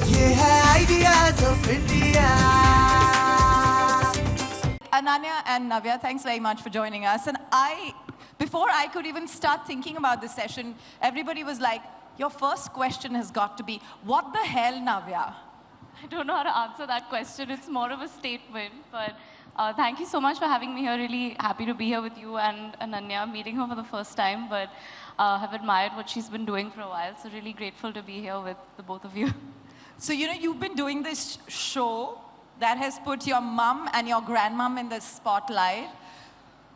ये है ideas of India. Ananya and Navya, thanks very much for joining us. And before I could even start thinking about this session, everybody was like, your first question has got to be, what the hell, Navya? I don't know how to answer that question. It's more of a statement, but thank you so much for having me here. Really happy to be here with you and Ananya, meeting her for the first time, but have admired what she's been doing for a while. So really grateful to be here with the both of you. So, you know, you've been doing this show that has put your mum and your grandmum in the spotlight.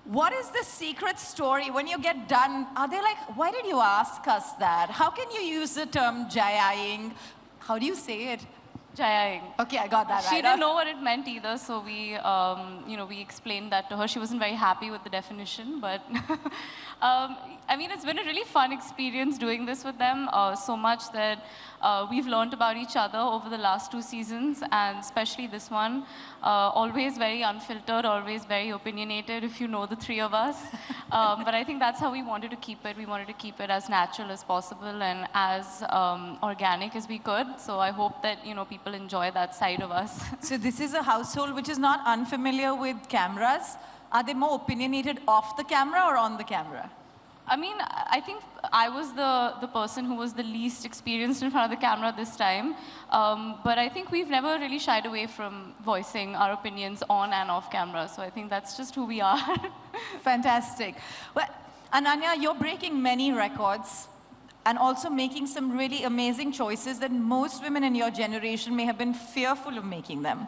What is the secret story? When you get done, are they like, why did you ask us that? How can you use the term jayaing? How do you say it? Jayaing. Okay, I got that right. She didn't know what it meant either, so we, we explained that to her. She wasn't very happy with the definition, but I mean, it's been a really fun experience doing this with them, so much that we've learned about each other over the last 2 seasons, and especially this one. Always very unfiltered, always very opinionated, if you know the 3 of us. But I think that's how we wanted to keep it. We wanted to keep it as natural as possible and as organic as we could. So I hope that, people enjoy that side of us. So this is a household which is not unfamiliar with cameras. Are they more opinionated off the camera or on the camera? I mean, I think I was the person who was the least experienced in front of the camera this time. But I think we've never really shied away from voicing our opinions on and off camera. So I think that's just who we are. Fantastic. Well, Ananya, you're breaking many records and also making some really amazing choices that most women in your generation may have been fearful of making them.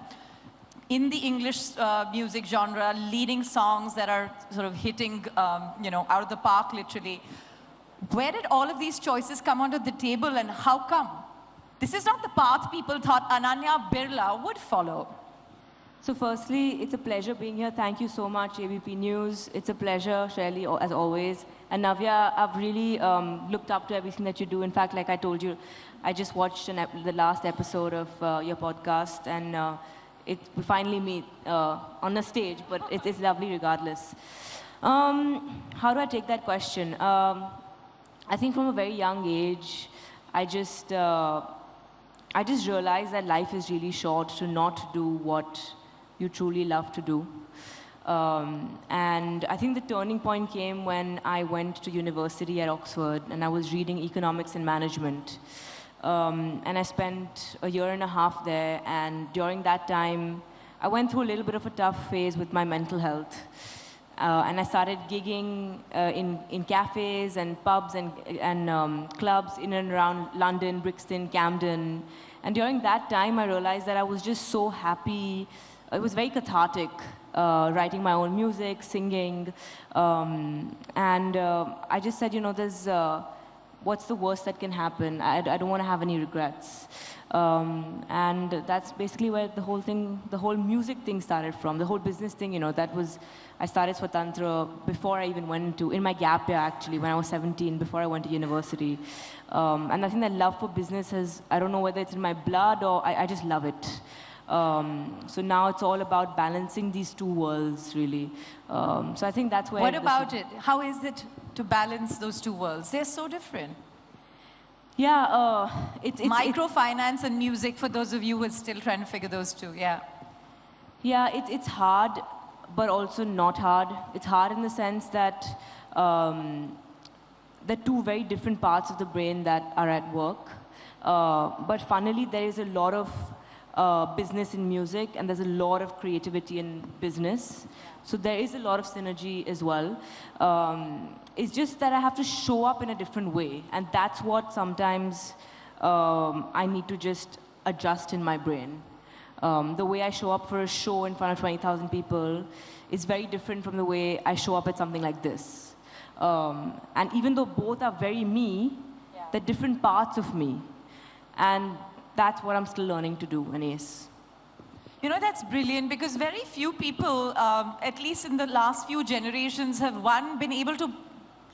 In the English music genre, leading songs that are sort of hitting, out of the park, literally. Where did all of these choices come onto the table and how come? This is not the path people thought Ananya Birla would follow. So firstly, it's a pleasure being here. Thank you so much, ABP News. It's a pleasure, Shirley, as always. And Navya, I've really looked up to everything that you do. In fact, like I told you, I just watched the last episode of your podcast, and we finally meet on a stage, but it's lovely regardless. How do I take that question? I think from a very young age, I just realized that life is really short to not do what you truly love to do. And I think the turning point came when I went to university at Oxford, and I was reading economics and management. And I spent a year and a half there, and during that time, I went through a little bit of a tough phase with my mental health. And I started gigging in cafes and pubs and clubs in and around London, Brixton, Camden. And during that time, I realized that I was just so happy. It was very cathartic, writing my own music, singing. And I just said, what's the worst that can happen? I don't want to have any regrets. And that's basically where the whole music thing started from, the whole business thing, I started Swatantra before I even in my gap year actually, when I was 17, before I went to university. And I think that love for business I don't know whether it's in my blood or I just love it. So now it's all about balancing these 2 worlds, really. So I think that's where... What about it? How is it to balance those 2 worlds? They're so different. Yeah, it's microfinance and music, for those of you who are still trying to figure those 2, yeah. Yeah, it's hard, but also not hard. It's hard in the sense that there are 2 very different parts of the brain that are at work. But funnily, there is a lot of business in music, and there's a lot of creativity in business. So there is a lot of synergy as well. It's just that I have to show up in a different way, and that's what sometimes I need to just adjust in my brain. The way I show up for a show in front of 20,000 people is very different from the way I show up at something like this. And even though both are very me, they're different parts of me. And that's what I'm still learning to do, Anis. That's brilliant, because very few people, at least in the last few generations, have been able to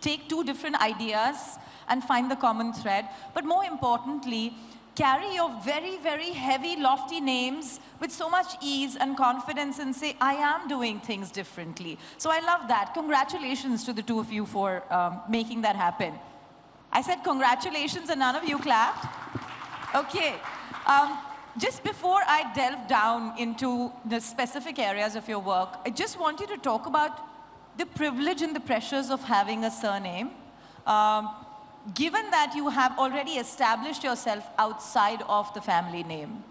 take 2 different ideas and find the common thread. But more importantly, carry your very, very heavy, lofty names with so much ease and confidence and say, I am doing things differently. So I love that. Congratulations to the 2 of you for making that happen. I said congratulations and none of you clapped. Okay. Just before I delve down into the specific areas of your work, I just want you to talk about the privilege and the pressures of having a surname. Given that you have already established yourself outside of the family name.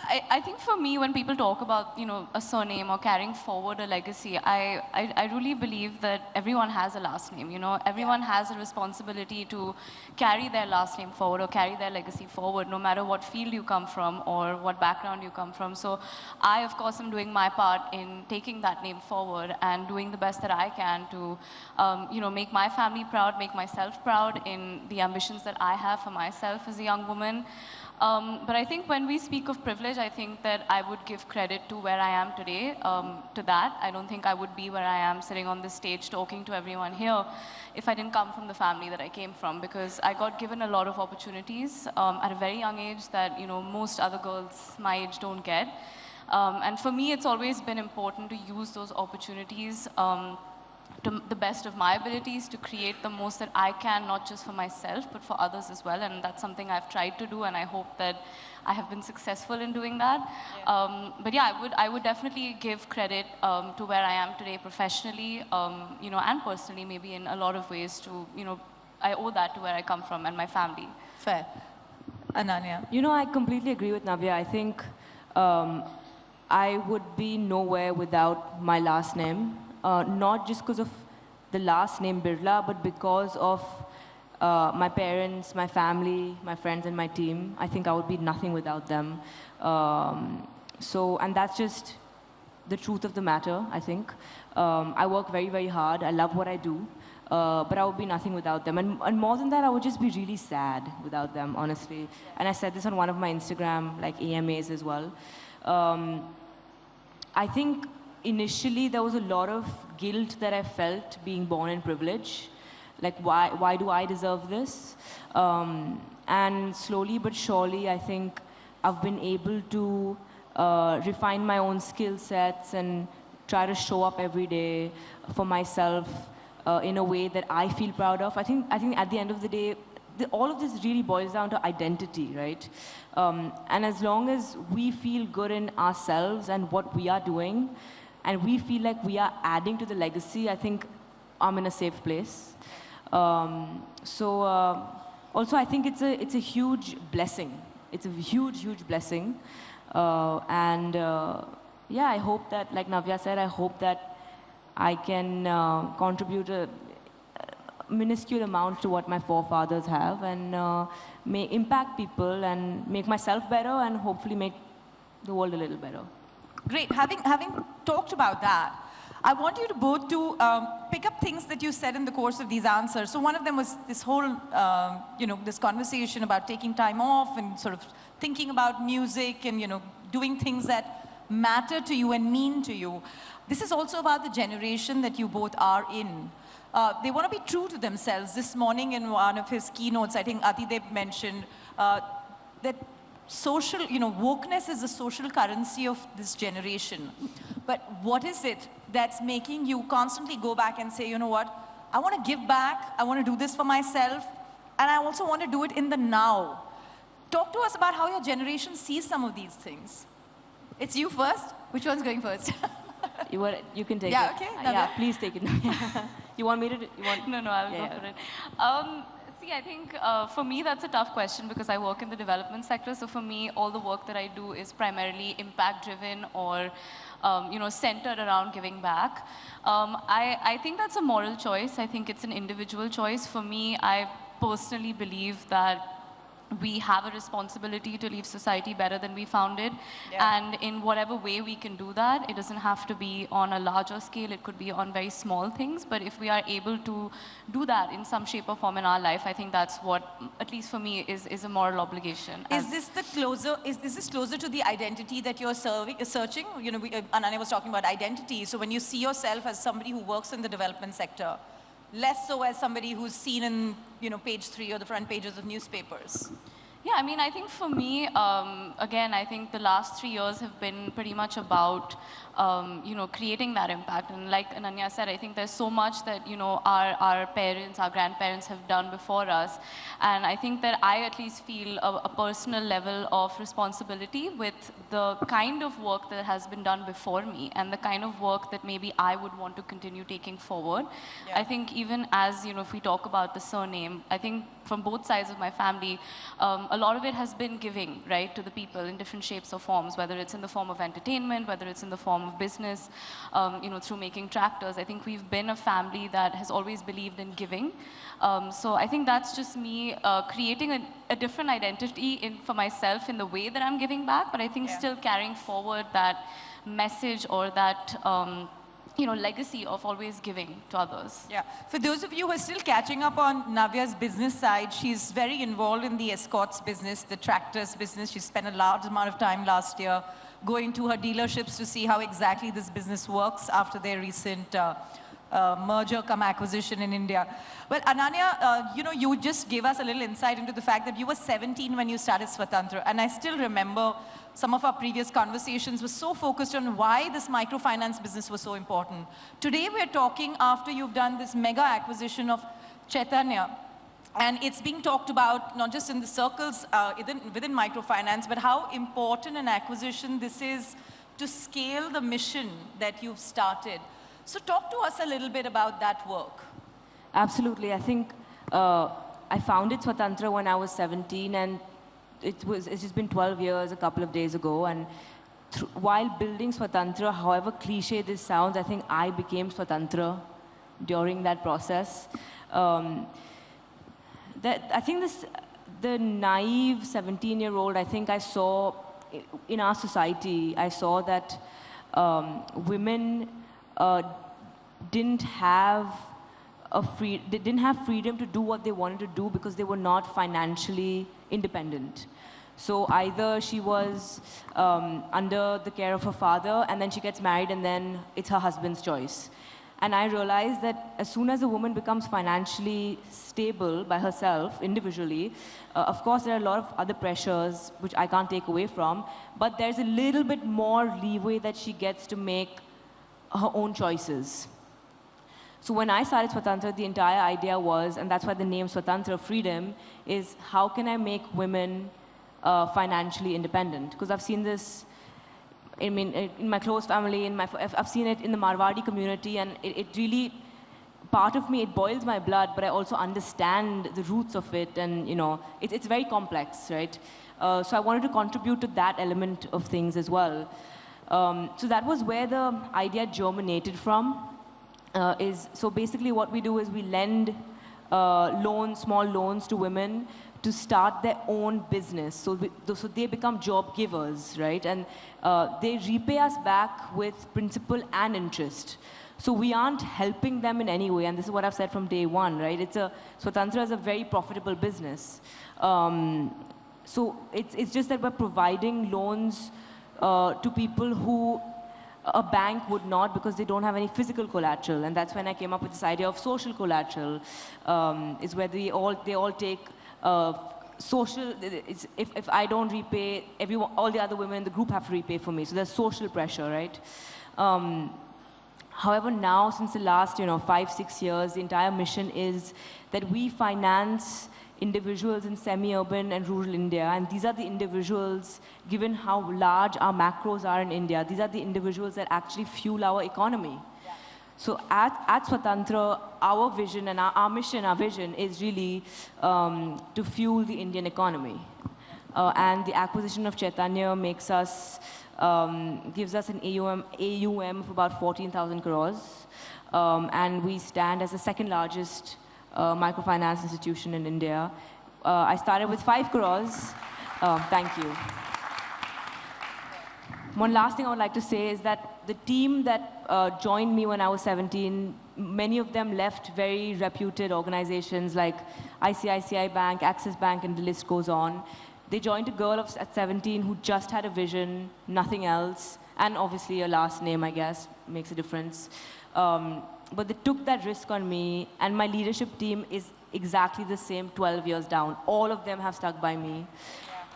I think for me, when people talk about, a surname or carrying forward a legacy, I really believe that everyone has a last name, Everyone has a responsibility to carry their last name forward or carry their legacy forward, no matter what field you come from or what background you come from. So I, of course, am doing my part in taking that name forward and doing the best that I can to, make my family proud, make myself proud in the ambitions that I have for myself as a young woman. But I think when we speak of privilege, I think that I would give credit to where I am today, to that. I don't think I would be where I am sitting on this stage talking to everyone here if I didn't come from the family that I came from, because I got given a lot of opportunities at a very young age that, most other girls my age don't get. And for me, it's always been important to use those opportunities to the best of my abilities to create the most that I can, not just for myself, but for others as well. And that's something I've tried to do, and I hope that I have been successful in doing that. Yeah. But yeah, I would definitely give credit to where I am today professionally, and personally, maybe in a lot of ways to, I owe that to where I come from and my family. Fair. Ananya? I completely agree with Navya. I think I would be nowhere without my last name. Not just because of the last name Birla, but because of my parents, my family, my friends, and my team. I think I would be nothing without them. And that's just the truth of the matter, I think. I work very, very hard. I love what I do. But I would be nothing without them. And more than that, I would just be really sad without them, honestly. And I said this on one of my Instagram, AMAs as well. I think initially, there was a lot of guilt that I felt being born in privilege. Why do I deserve this? And slowly but surely, I think I've been able to refine my own skill sets and try to show up every day for myself in a way that I feel proud of. I think at the end of the day, all of this really boils down to identity, right? And as long as we feel good in ourselves and what we are doing, and we feel like we are adding to the legacy, I think I'm in a safe place. Also, I think it's a huge blessing. It's a huge, huge blessing. Yeah, I hope that, like Navya said, I hope that I can contribute a minuscule amount to what my forefathers have and may impact people and make myself better and hopefully make the world a little better. Great. Having talked about that, I want you to both to pick up things that you said in the course of these answers. So one of them was this whole, this conversation about taking time off and sort of thinking about music and, doing things that matter to you and mean to you. This is also about the generation that you both are in. They want to be true to themselves. This morning in one of his keynotes, I think Adidep mentioned that social, wokeness is a social currency of this generation. But what is it that's making you constantly go back and say, you know what, I want to give back, I want to do this for myself, and I also want to do it in the now. Talk to us about how your generation sees some of these things. It's you first. Which one's going first? You can take it. Yeah, okay. Yeah, please take it. You want me to? No, I'll go for it. See, I think for me that's a tough question because I work in the development sector. So for me, all the work that I do is primarily impact-driven or centered around giving back. I think that's a moral choice. I think it's an individual choice. For me, I personally believe that we have a responsibility to leave society better than we found it. Yeah. And in whatever way we can do that, it doesn't have to be on a larger scale, it could be on very small things, but if we are able to do that in some shape or form in our life, I think that's what, at least for me, is a moral obligation. Is this closer to the identity that you're searching? Ananya was talking about identity, so when you see yourself as somebody who works in the development sector, less so as somebody who's seen in, page 3 or the front pages of newspapers. Yeah, I mean, I think for me, again, I think the last 3 years have been pretty much about, creating that impact. And like Ananya said, I think there's so much that, our parents, our grandparents have done before us. And I think that I at least feel a personal level of responsibility with the kind of work that has been done before me and the kind of work that maybe I would want to continue taking forward. Yeah. I think even as, if we talk about the surname, I think from both sides of my family, a lot of it has been giving, right, to the people in different shapes or forms, whether it's in the form of entertainment, whether it's in the form of business, through making tractors. I think we've been a family that has always believed in giving. So I think that's just me creating a different identity for myself in the way that I'm giving back, but I think still carrying forward that message or that legacy of always giving to others. Yeah. For those of you who are still catching up on Navya's business side, she's very involved in the escorts business, the tractors business. She spent a large amount of time last year going to her dealerships to see how exactly this business works after their recent merger come acquisition in India. Well, Ananya, you just gave us a little insight into the fact that you were 17 when you started Swatantra, and I still remember some of our previous conversations were so focused on why this microfinance business was so important. Today we're talking after you've done this mega acquisition of Chaitanya, and it's being talked about not just in the circles within microfinance, but how important an acquisition this is to scale the mission that you've started. So talk to us a little bit about that work. Absolutely. I think I founded Swatantra when I was 17, and it's just been 12 years a couple of days ago. And while building Swatantra, however cliche this sounds, I think I became Swatantra during that process. I think the naive 17-year-old, I think I saw in our society, I saw that women didn't have freedom to do what they wanted to do because they were not financially independent. So either she was under the care of her father, and then she gets married, and then it's her husband's choice. And I realized that as soon as a woman becomes financially stable by herself, individually, of course there are a lot of other pressures which I can't take away from, but there's a little bit more leeway that she gets to make her own choices. So when I started Swatantra, the entire idea was, and that's why the name Swatantra, freedom, is how can I make women financially independent? Because I've seen this, in my close family, I've seen it in the Marwadi community, and it really, part of me, it boils my blood, but I also understand the roots of it, and it's very complex, right? So I wanted to contribute to that element of things as well. So that was where the idea germinated from. So basically what we do is we lend small loans to women to start their own business. So they become job givers, right? And they repay us back with principal and interest. So we aren't helping them in any way, and this is what I've said from day one, right? Swatantra is a very profitable business. So it's just that we're providing loans to people who a bank would not, because they don't have any physical collateral. And that's when I came up with this idea of social collateral, is where they all take social, if I don't repay, all the other women in the group have to repay for me. So there's social pressure, right? However, now, since the last 5-6 years, the entire mission is that we finance individuals in semi-urban and rural India, and these are the individuals, given how large our macros are in India, these are the individuals that actually fuel our economy. Yeah. So at Swatantra, our vision and our mission, our vision is really to fuel the Indian economy. And the acquisition of Chaitanya makes us, gives us an AUM of about 14,000 crores, and we stand as the second largest microfinance institution in India. I started with 5 crores. Thank you. One last thing I would like to say is that the team that joined me when I was 17, many of them left very reputed organizations like ICICI Bank, Axis Bank, and the list goes on. They joined a girl at 17 who just had a vision, nothing else, and obviously a last name, I guess, makes a difference. But they took that risk on me, and my leadership team is exactly the same 12 years down. All of them have stuck by me.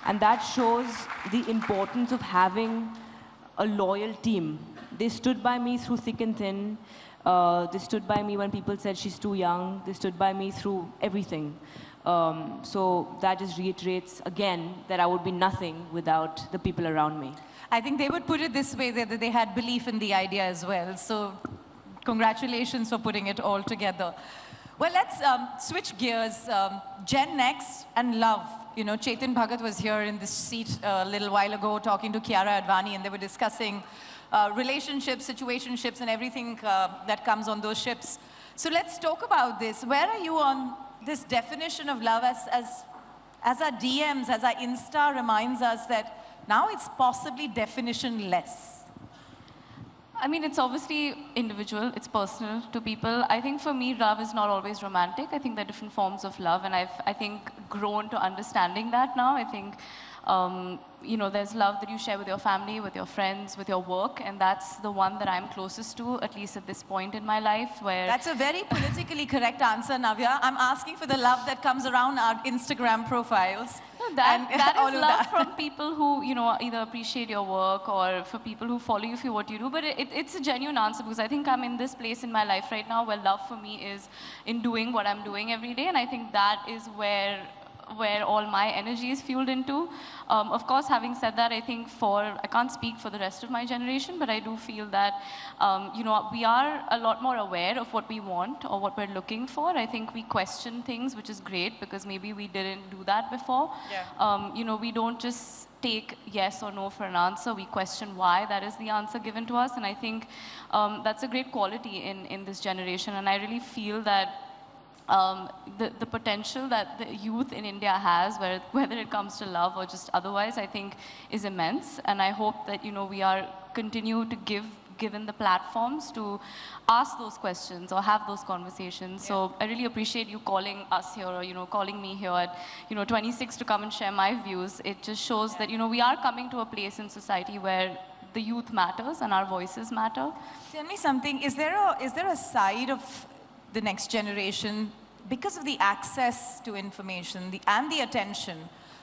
And that shows the importance of having a loyal team. They stood by me through thick and thin. They stood by me when people said she's too young. They stood by me through everything. So that just reiterates again that I would be nothing without the people around me. I think they would put it this way, that they had belief in the idea as well. So congratulations for putting it all together. Well, let's switch gears. Gen X and love. You know, Chetan Bhagat was here in this seat a little while ago talking to Kiara Advani, and they were discussing relationships, situationships, and everything that comes on those ships. So let's talk about this. Where are you on this definition of love as our DMs, as our Insta reminds us that now it's possibly definition-less? I mean, it's obviously individual, it's personal to people. I think for me, love is not always romantic. I think there are different forms of love, and I think, grown to understanding that now. I think, you know, there's love that you share with your family, with your friends, with your work, and that's the one that I'm closest to, at least at this point in my life, where... That's a very politically correct answer, Navya. I'm asking for the love that comes around our Instagram profiles. No, that is love from people who, you know, either appreciate your work or for people who follow you for what you do. But it's a genuine answer, because I think I'm in this place in my life right now where love for me is in doing what I'm doing every day, and I think that is where all my energy is fueled into. Of course, having said that, I think I can't speak for the rest of my generation, but I do feel that, you know, we are a lot more aware of what we want or what we're looking for. I think we question things, which is great, because maybe we didn't do that before. Yeah. You know, we don't just take yes or no for an answer. We question why that is the answer given to us. And I think that's a great quality in this generation. And I really feel that the potential that the youth in India has, whether it comes to love or just otherwise, I think is immense. And I hope that, you know, we are continue to given the platforms to ask those questions or have those conversations. Yeah. So I really appreciate you calling us here, or, you know, calling me here at, you know, 26 to come and share my views. It just shows that, you know, we are coming to a place in society where the youth matters and our voices matter. Tell me something, is there a side of the next generation, because of the access to information and the attention,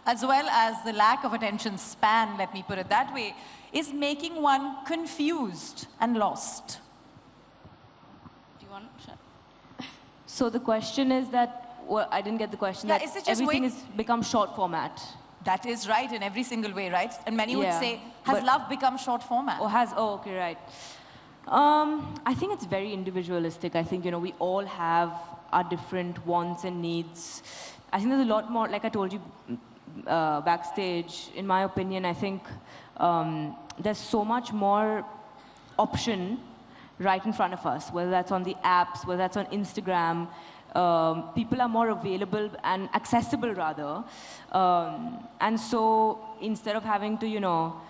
as well as the lack of attention span, let me put it that way, is making one confused and lost? Do you want to share? So the question is that, well, I didn't get the question, Yeah, that is it just everything has become short format. That is right in every single way, right? And many would Yeah, say, has love become short format? Okay, right. I think it's very individualistic. I think, you know, we all have our different wants and needs. I think there's a lot more, like I told you backstage, in my opinion, I think there's so much more option right in front of us, whether that's on the apps, whether that's on Instagram. People are more available and accessible, rather. And so instead of having to, you know,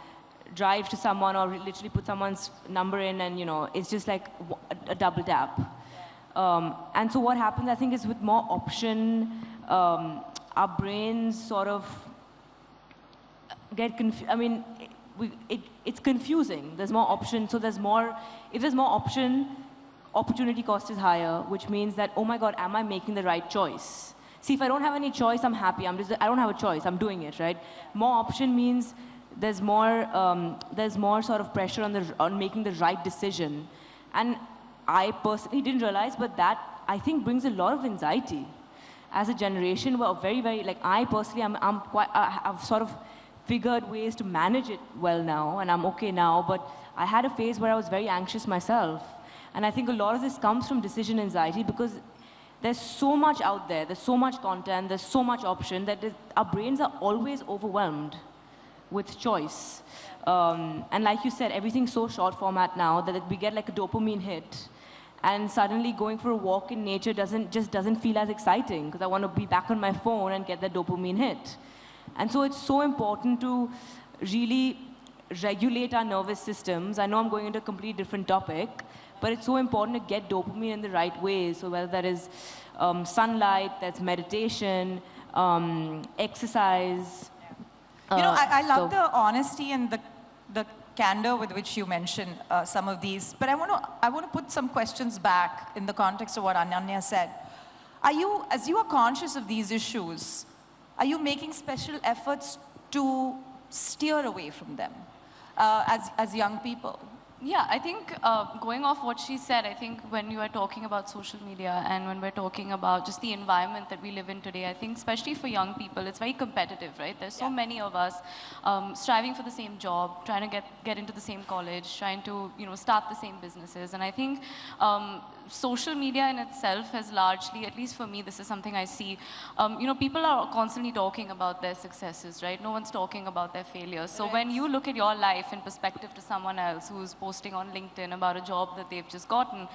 drive to someone or literally put someone's number in and, you know, it's just like a double tap. And so what happens, I think, is with more option, our brains sort of get confused. I mean, it's confusing. There's more option, so there's more, if there's more option, opportunity cost is higher, which means that, oh my God, am I making the right choice? See, if I don't have any choice, I'm happy. I don't have a choice, I'm doing it, right? More option means there's more sort of pressure on making the right decision. And I personally didn't realize, but that, I think, brings a lot of anxiety. As a generation, we're very, very, like, I personally, I've sort of figured ways to manage it well now, and I'm okay now, but I had a phase where I was very anxious myself. And I think a lot of this comes from decision anxiety, because there's so much out there, there's so much content, there's so much option, that our brains are always overwhelmed with choice. And like you said, everything's so short format now that we get like a dopamine hit. And suddenly going for a walk in nature doesn't feel as exciting, because I want to be back on my phone and get that dopamine hit. And so it's so important to really regulate our nervous systems. I know I'm going into a completely different topic, but it's so important to get dopamine in the right ways. So whether that is sunlight, that's meditation, exercise. You know, I love the honesty and the candor with which you mention some of these, but I want to put some questions back in the context of what Ananya said. as you are conscious of these issues, are you making special efforts to steer away from them as young people? Yeah, I think going off what she said, I think when you are talking about social media and when we're talking about just the environment that we live in today, I think especially for young people, it's very competitive, right? There's so many of us striving for the same job, trying to get into the same college, trying to start the same businesses. And I think social media in itself has largely, at least for me, this is something I see, people are constantly talking about their successes, right? No one's talking about their failures. So when you look at your life in perspective to someone else who's posting on LinkedIn about a job that they've just gotten,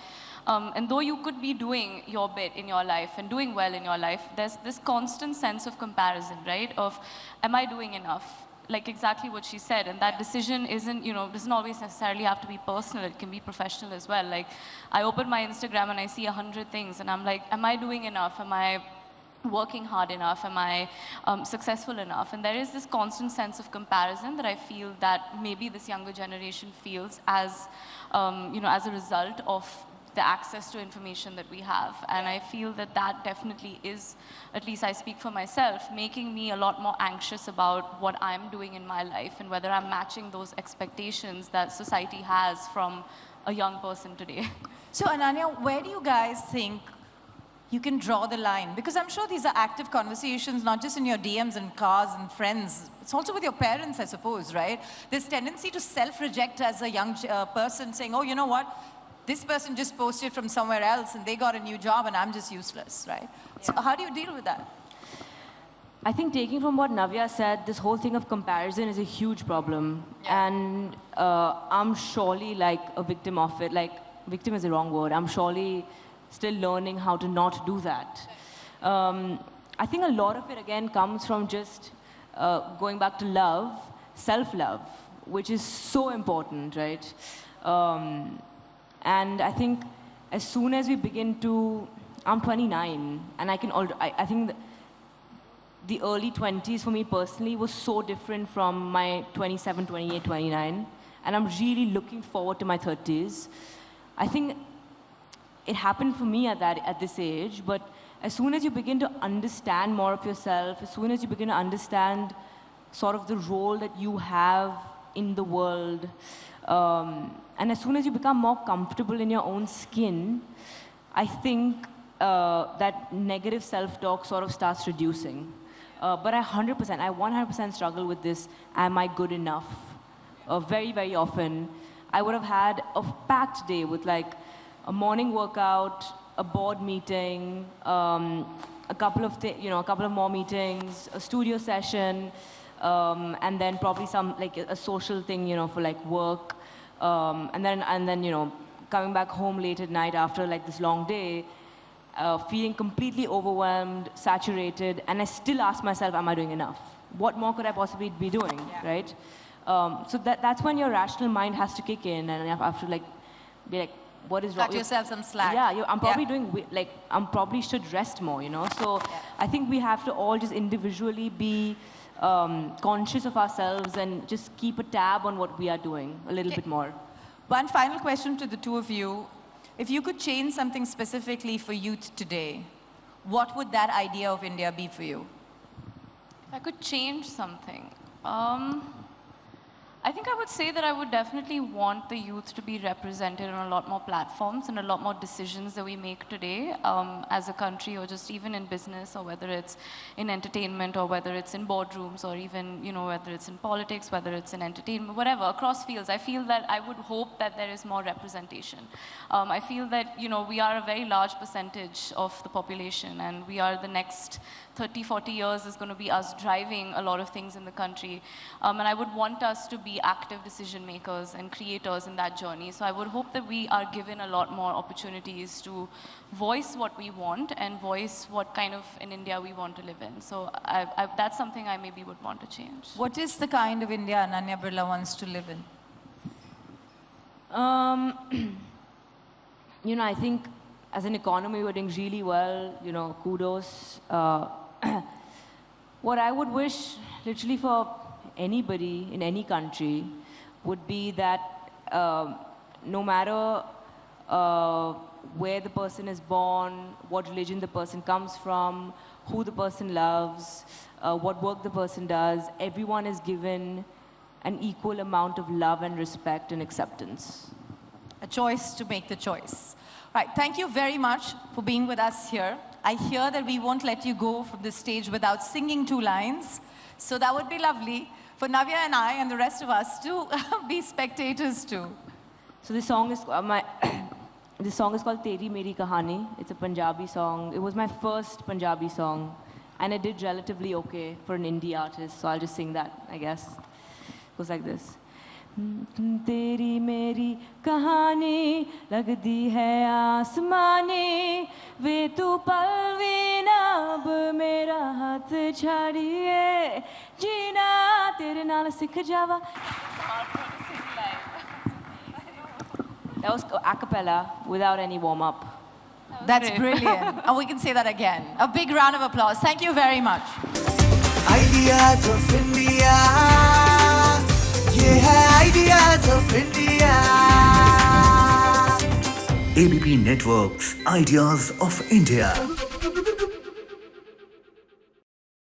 and though you could be doing your bit in your life and doing well in your life, there's this constant sense of comparison, right? Of, am I doing enough? Like exactly what she said, and that decision isn't, doesn't always necessarily have to be personal, it can be professional as well. Like, I open my Instagram and I see 100 things, and I'm like, am I doing enough? Am I working hard enough? Am I successful enough? And there is this constant sense of comparison that I feel that maybe this younger generation feels as, as a result of the access to information that we have. And I feel that that definitely is, at least I speak for myself, making me a lot more anxious about what I'm doing in my life and whether I'm matching those expectations that society has from a young person today. So Ananya, where do you guys think you can draw the line? Because I'm sure these are active conversations, not just in your DMs and cars and friends. It's also with your parents, I suppose, right? This tendency to self-reject as a young person, saying, oh, you know what? This person just posted from somewhere else and they got a new job and I'm just useless, right? Yeah. So how do you deal with that? I think taking from what Navya said, this whole thing of comparison is a huge problem. Yeah. And I'm surely like a victim of it. Like, victim is the wrong word. I'm surely still learning how to not do that. I think a lot of it, again, comes from just going back to love, self-love, which is so important, right? And I think as soon as we begin to, I'm 29, and I think the early 20s for me personally was so different from my 27, 28, 29, and I'm really looking forward to my 30s. I think it happened for me at this age, but as soon as you begin to understand more of yourself, as soon as you begin to understand sort of the role that you have in the world, and as soon as you become more comfortable in your own skin, I think that negative self-talk sort of starts reducing. But I 100% struggle with this, am I good enough? Very, very often. I would have had a packed day with like a morning workout, a board meeting, a couple of more meetings, a studio session, and then probably some like a social thing, for like work. And then coming back home late at night after like this long day, feeling completely overwhelmed, saturated, and I still ask myself, am I doing enough? What more could I possibly be doing, right? So that's when your rational mind has to kick in, and you have to like be like, what is wrong? Cut yourself some slack. Yeah, I'm probably doing, like, I'm probably should rest more, So I think we have to all just individually be conscious of ourselves and just keep a tab on what we are doing a little bit more. One final question to the two of you. If you could change something specifically for youth today, what would that idea of India be for you? If I could change something, I think I would say that I would definitely want the youth to be represented on a lot more platforms and a lot more decisions that we make today as a country, or just even in business, or whether it's in entertainment, or whether it's in boardrooms, or even, whether it's in politics, whether it's in entertainment, whatever, across fields. I feel that I would hope that there is more representation. I feel that, we are a very large percentage of the population, and we are the next 30, 40 years is going to be us driving a lot of things in the country. And I would want us to be active decision makers and creators in that journey. So I would hope that we are given a lot more opportunities to voice what we want and voice what kind of an India we want to live in. So that's something I maybe would want to change. What is the kind of India Ananya Birla wants to live in? I think as an economy, we're doing really well, kudos. What I would wish, literally for anybody in any country, would be that no matter where the person is born, what religion the person comes from, who the person loves, what work the person does. Everyone is given an equal amount of love and respect and acceptance. A choice to make the choice. Right, thank you very much for being with us here. I hear that we won't let you go from this stage without singing 2 lines. So that would be lovely for Navya and I and the rest of us to be spectators too. So this song is this song is called Teri Meri Kahani. It's a Punjabi song. It was my first Punjabi song, and it did relatively okay for an indie artist. So I'll just sing that, I guess. It goes like this. तेरी मेरी कहानी लगती है आसमानी वे तू पलवी ना अब मेरा हाथ छाड़िए जीना तेरे नाल सिख जावा. That was a cappella without any warm-up. That's brilliant. And we can say that again. A big round of applause. Thank you very much. Ideas of India. ये है Ideas of India. ABP Networks, Ideas of India.